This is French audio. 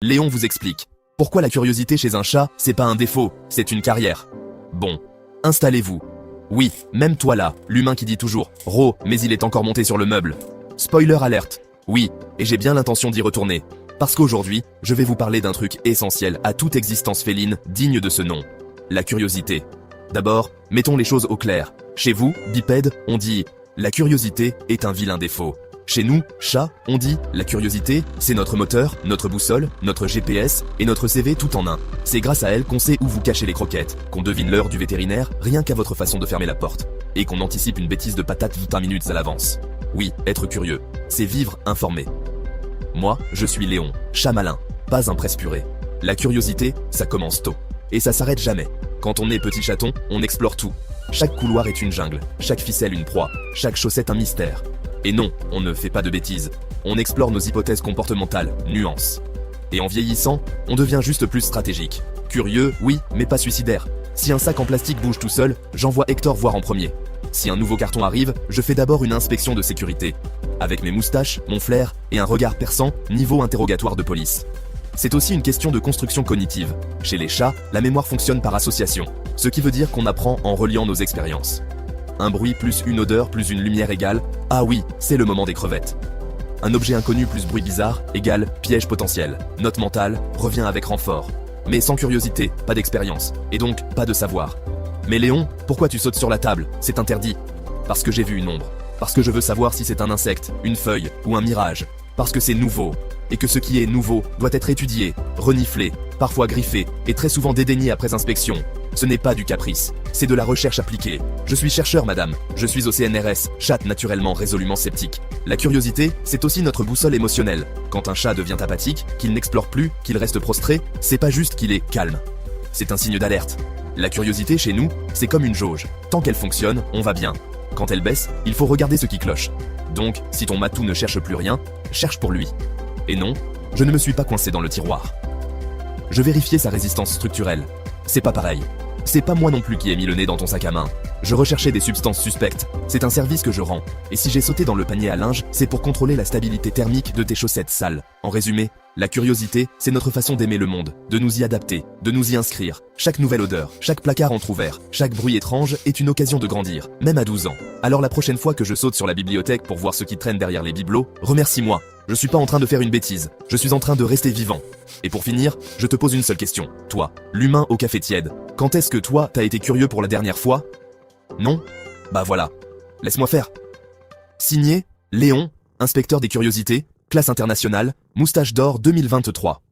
Léon vous explique. Pourquoi la curiosité chez un chat, c'est pas un défaut, c'est une carrière. Bon, installez-vous. Oui, même toi là, l'humain qui dit toujours « Ro, mais il est encore monté sur le meuble ». Spoiler alerte. Oui, et j'ai bien l'intention d'y retourner. Parce qu'aujourd'hui, je vais vous parler d'un truc essentiel à toute existence féline digne de ce nom. La curiosité. D'abord, mettons les choses au clair. Chez vous, bipèdes, on dit « La curiosité est un vilain défaut ». Chez nous, chats, on dit « La curiosité, c'est notre moteur, notre boussole, notre GPS et notre CV tout en un. C'est grâce à elle qu'on sait où vous cachez les croquettes, qu'on devine l'heure du vétérinaire rien qu'à votre façon de fermer la porte, et qu'on anticipe une bêtise de patate 20 minutes à l'avance. Oui, être curieux, c'est vivre informé. Moi, je suis Léon, chat malin, pas un presse-purée. La curiosité, ça commence tôt. Et ça s'arrête jamais. Quand on est petit chaton, on explore tout. Chaque couloir est une jungle, chaque ficelle une proie, chaque chaussette un mystère. Et non, on ne fait pas de bêtises. On explore nos hypothèses comportementales, nuances. Et en vieillissant, on devient juste plus stratégique. Curieux, oui, mais pas suicidaire. Si un sac en plastique bouge tout seul, j'envoie Hector voir en premier. Si un nouveau carton arrive, je fais d'abord une inspection de sécurité. Avec mes moustaches, mon flair et un regard perçant, niveau interrogatoire de police. C'est aussi une question de construction cognitive. Chez les chats, la mémoire fonctionne par association, ce qui veut dire qu'on apprend en reliant nos expériences. Un bruit plus une odeur plus une lumière égale « Ah oui, c'est le moment des crevettes ». Un objet inconnu plus bruit bizarre égale piège potentiel. Note mentale revient avec renfort. Mais sans curiosité, pas d'expérience, et donc pas de savoir. Mais Léon, pourquoi tu sautes sur la table? C'est interdit. Parce que j'ai vu une ombre. Parce que je veux savoir si c'est un insecte, une feuille ou un mirage. Parce que c'est nouveau. Et que ce qui est nouveau doit être étudié, reniflé, parfois griffé, et très souvent dédaigné après inspection. Ce n'est pas du caprice, c'est de la recherche appliquée. Je suis chercheur, madame. Je suis au CNRS, chat naturellement résolument sceptique. La curiosité, c'est aussi notre boussole émotionnelle. Quand un chat devient apathique, qu'il n'explore plus, qu'il reste prostré, c'est pas juste qu'il est calme. C'est un signe d'alerte. La curiosité chez nous, c'est comme une jauge. Tant qu'elle fonctionne, on va bien. Quand elle baisse, il faut regarder ce qui cloche. Donc, si ton matou ne cherche plus rien, cherche pour lui. Et non, je ne me suis pas coincé dans le tiroir. Je vérifiais sa résistance structurelle. C'est pas pareil. C'est pas moi non plus qui ai mis le nez dans ton sac à main. Je recherchais des substances suspectes. C'est un service que je rends. Et si j'ai sauté dans le panier à linge, c'est pour contrôler la stabilité thermique de tes chaussettes sales. En résumé, la curiosité, c'est notre façon d'aimer le monde, de nous y adapter, de nous y inscrire. Chaque nouvelle odeur, chaque placard entrouvert, chaque bruit étrange est une occasion de grandir, même à 12 ans. Alors la prochaine fois que je saute sur la bibliothèque pour voir ce qui traîne derrière les bibelots, remercie-moi. Je suis pas en train de faire une bêtise, je suis en train de rester vivant. Et pour finir, je te pose une seule question. Toi, l'humain au café tiède, quand est-ce que toi, t'as été curieux pour la dernière fois? Non? Bah voilà. Laisse-moi faire. Signé, Léon, inspecteur des curiosités, classe internationale, moustache d'or 2023.